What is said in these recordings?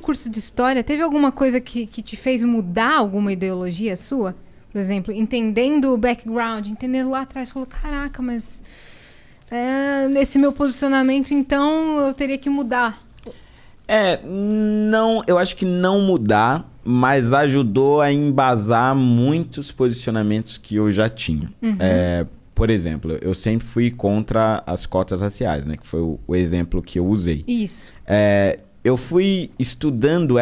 curso de História, teve alguma coisa que te fez mudar alguma ideologia sua? Por exemplo, entendendo o background, entendendo lá atrás, falou, caraca, mas esse meu posicionamento, então, eu teria que mudar. Não, eu acho que não mudar, mas ajudou a embasar muitos posicionamentos que eu já tinha. Por exemplo, eu sempre fui contra as cotas raciais, né? Que foi o exemplo que eu usei. Isso. Eu fui estudando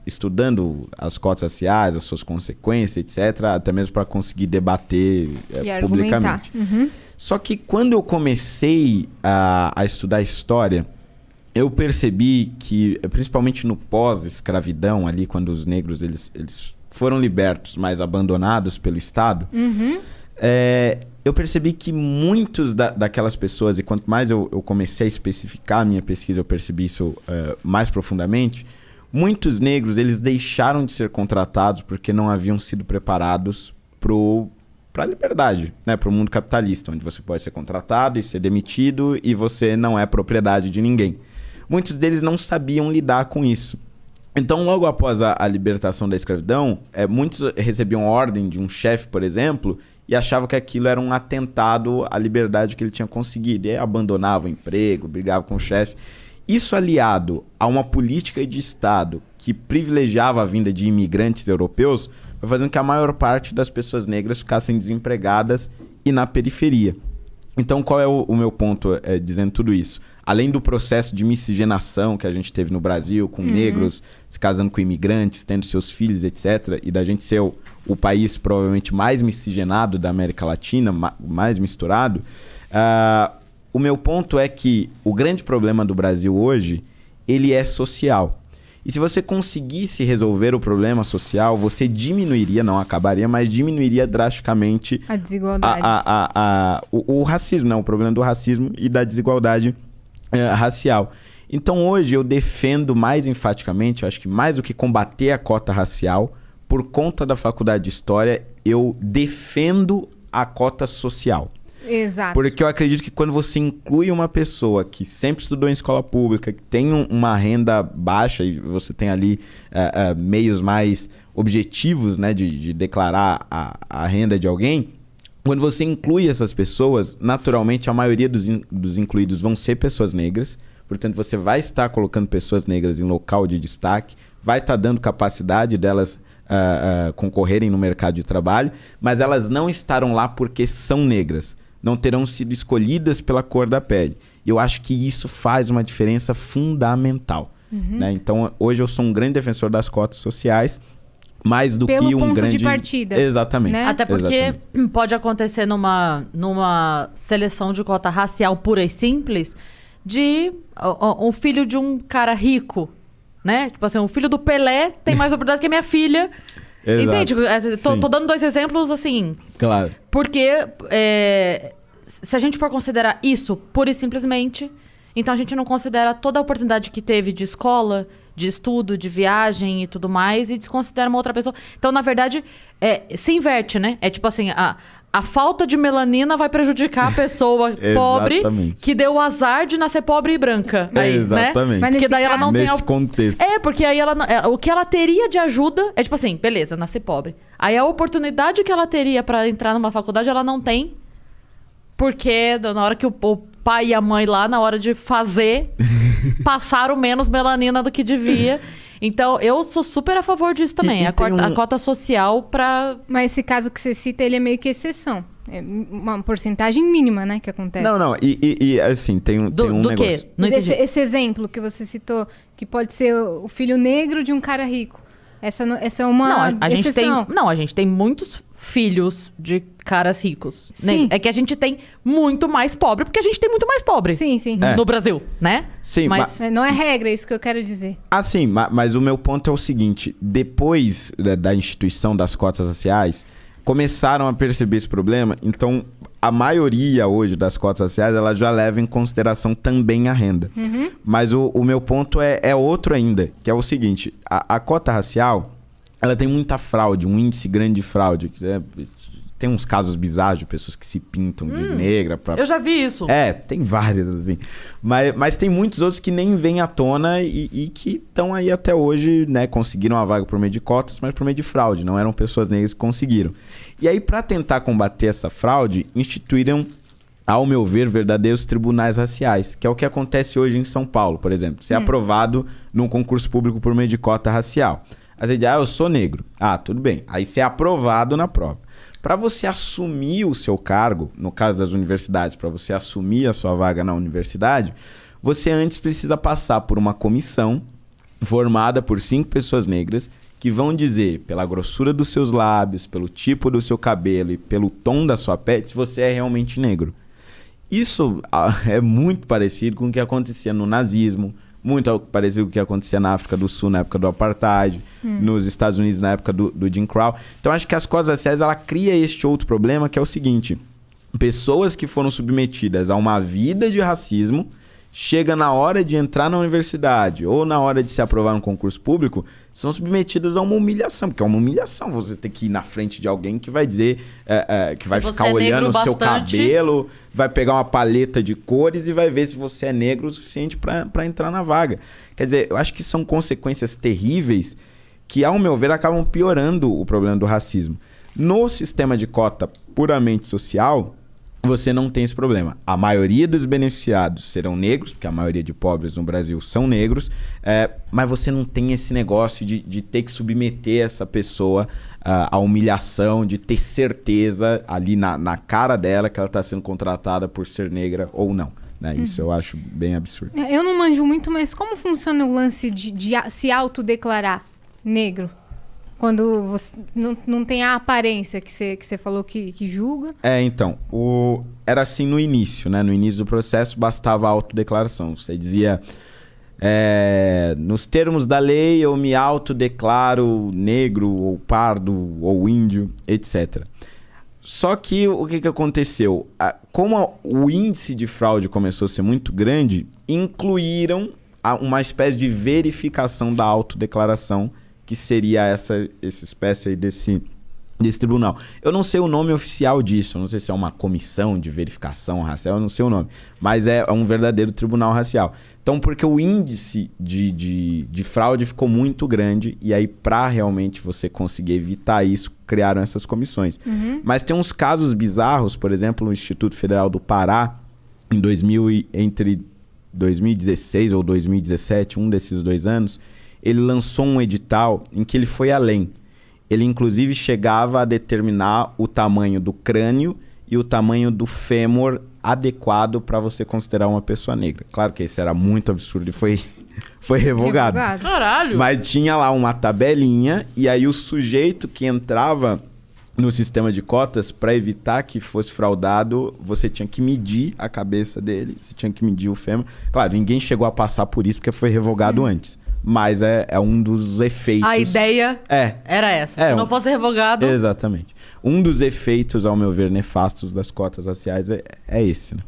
estudando as cotas raciais, as suas consequências, etc., até mesmo para conseguir debater publicamente. Só que quando eu comecei a estudar história, eu percebi que, principalmente no pós-escravidão, ali quando os negros eles foram libertos, mas abandonados pelo Estado, eu percebi que muitos daquelas pessoas, e quanto mais eu comecei a especificar a minha pesquisa, eu percebi isso mais profundamente, muitos negros eles deixaram de ser contratados porque não haviam sido preparados para a liberdade, né? Para o mundo capitalista, onde você pode ser contratado e ser demitido e você não é propriedade de ninguém. Muitos deles não sabiam lidar com isso. Então, logo após a libertação da escravidão, muitos recebiam ordem de um chefe, por exemplo, e achavam que aquilo era um atentado à liberdade que ele tinha conseguido. E aí abandonavam o emprego, brigavam com o chefe. Isso aliado a uma política de Estado que privilegiava a vinda de imigrantes europeus, foi fazendo que a maior parte das pessoas negras ficassem desempregadas e na periferia. Então, qual é o meu ponto dizendo tudo isso? Além do processo de miscigenação que a gente teve no Brasil, com negros se casando com imigrantes, tendo seus filhos, etc., e da gente ser o país provavelmente mais miscigenado da América Latina, mais misturado, o meu ponto é que o grande problema do Brasil hoje, ele é social. E se você conseguisse resolver o problema social, você diminuiria, não acabaria, mas diminuiria drasticamente a desigualdade. O racismo, né? O problema do racismo e da desigualdade racial. Então hoje eu defendo mais enfaticamente, acho que mais do que combater a cota racial, por conta da faculdade de História, eu defendo a cota social. Exato. Porque eu acredito que quando você inclui uma pessoa que sempre estudou em escola pública, que tem uma renda baixa e você tem ali meios mais objetivos, né, de declarar a renda de alguém, quando você inclui essas pessoas, naturalmente a maioria dos incluídos vão ser pessoas negras. Portanto, você vai estar colocando pessoas negras em local de destaque, vai estar dando capacidade delas concorrerem no mercado de trabalho, mas elas não estarão lá porque são negras. Não terão sido escolhidas pela cor da pele. E eu acho que isso faz uma diferença fundamental. Né? Então, hoje eu sou um grande defensor das cotas sociais, mais do pelo que um ponto grande... de partida. Exatamente. Né? Até porque pode acontecer numa seleção de cota racial pura e simples de um filho de um cara rico, né? Tipo assim, um filho do Pelé tem mais oportunidade que a minha filha. Entende? Tô dando dois exemplos assim. Claro. Porque se a gente for considerar isso pura e simplesmente, então a gente não considera toda a oportunidade que teve de escola, de estudo, de viagem e tudo mais, e desconsidera uma outra pessoa. Então, na verdade, se inverte, né? É tipo assim, a falta de melanina vai prejudicar a pessoa pobre que deu o azar de nascer pobre e branca. Aí, exatamente. Né? Porque daí ela não nesse tem... contexto. Porque aí o que ela teria de ajuda é tipo assim, beleza, nascer pobre. Aí a oportunidade que ela teria pra entrar numa faculdade, ela não tem. Porque na hora que o pai e a mãe lá, na hora de fazer, passaram menos melanina do que devia. Então, eu sou super a favor disso também. A cota social pra... Mas esse caso que você cita, ele é meio que exceção. É uma porcentagem mínima, né, que acontece. Não. E assim, tem um negócio... Quê? Não entendi. Esse exemplo que você citou, que pode ser o filho negro de um cara rico. Essa é uma exceção. A gente tem muitos filhos de caras ricos. Sim. Né? É que a gente tem muito mais pobre, porque a gente tem muito mais pobre. Sim. No Brasil, né? Sim, mas não é regra, é isso que eu quero dizer. Sim, mas o meu ponto é o seguinte. Depois da instituição das cotas raciais, começaram a perceber esse problema. Então, a maioria hoje das cotas raciais, ela já leva em consideração também a renda. Mas o meu ponto é outro ainda, que é o seguinte. A cota racial, ela tem muita fraude, um índice grande de fraude. tem uns casos bizarros de pessoas que se pintam de negra. Eu já vi isso. Tem vários, assim. Mas tem muitos outros que nem vêm à tona e que estão aí até hoje, né? Conseguiram a vaga por meio de cotas, mas por meio de fraude. Não eram pessoas negras que conseguiram. E aí, para tentar combater essa fraude, instituíram, ao meu ver, verdadeiros tribunais raciais, que é o que acontece hoje em São Paulo, por exemplo. Você é aprovado num concurso público por meio de cota racial. Aí você diz, eu sou negro. Tudo bem. Aí você é aprovado na prova. Para você assumir o seu cargo, no caso das universidades, para você assumir a sua vaga na universidade, você antes precisa passar por uma comissão formada por 5 pessoas negras que vão dizer, pela grossura dos seus lábios, pelo tipo do seu cabelo e pelo tom da sua pele, se você é realmente negro. Isso é muito parecido com o que acontecia no nazismo, muito parecido com o que acontecia na África do Sul na época do Apartheid, nos Estados Unidos na época do Jim Crow. Então acho que as cotas raciais, ela cria este outro problema, que é o seguinte: pessoas que foram submetidas a uma vida de racismo, chega na hora de entrar na universidade ou na hora de se aprovar no concurso público, são submetidas a uma humilhação, porque é uma humilhação você ter que ir na frente de alguém que vai dizer, que vai ficar olhando o seu cabelo, vai pegar uma paleta de cores e vai ver se você é negro o suficiente para entrar na vaga. Quer dizer, eu acho que são consequências terríveis que, ao meu ver, acabam piorando o problema do racismo. No sistema de cota puramente social, você não tem esse problema. A maioria dos beneficiados serão negros, porque a maioria de pobres no Brasil são negros, mas você não tem esse negócio de ter que submeter essa pessoa à humilhação, de ter certeza ali na cara dela que ela está sendo contratada por ser negra ou não. Né? Isso eu acho bem absurdo. Eu não manjo muito, mas como funciona o lance de se autodeclarar negro? Quando você não tem a aparência que você falou que julga. Então, era assim no início, né? No início do processo bastava a autodeclaração. Você dizia, nos termos da lei eu me autodeclaro negro, ou pardo, ou índio, etc. Só que o que aconteceu? Como o índice de fraude começou a ser muito grande, incluíram uma espécie de verificação da autodeclaração, que seria essa espécie aí desse tribunal. Eu não sei o nome oficial disso, eu não sei se é uma comissão de verificação racial, eu não sei o nome, mas é um verdadeiro tribunal racial. Então, porque o índice de fraude ficou muito grande, e aí para realmente você conseguir evitar isso, criaram essas comissões. Mas tem uns casos bizarros, por exemplo, o Instituto Federal do Pará, entre 2016 ou 2017, um desses 2 anos, ele lançou um edital em que ele foi além. Ele, inclusive, chegava a determinar o tamanho do crânio e o tamanho do fêmur adequado para você considerar uma pessoa negra. Claro que isso era muito absurdo e foi revogado. Caralho! Mas tinha lá uma tabelinha, e aí o sujeito que entrava no sistema de cotas, para evitar que fosse fraudado, você tinha que medir a cabeça dele, você tinha que medir o fêmur. Claro, ninguém chegou a passar por isso porque foi revogado antes. Mas é um dos efeitos... A ideia era essa. Se não fosse revogado... Exatamente. Um dos efeitos, ao meu ver, nefastos das cotas raciais é esse, né?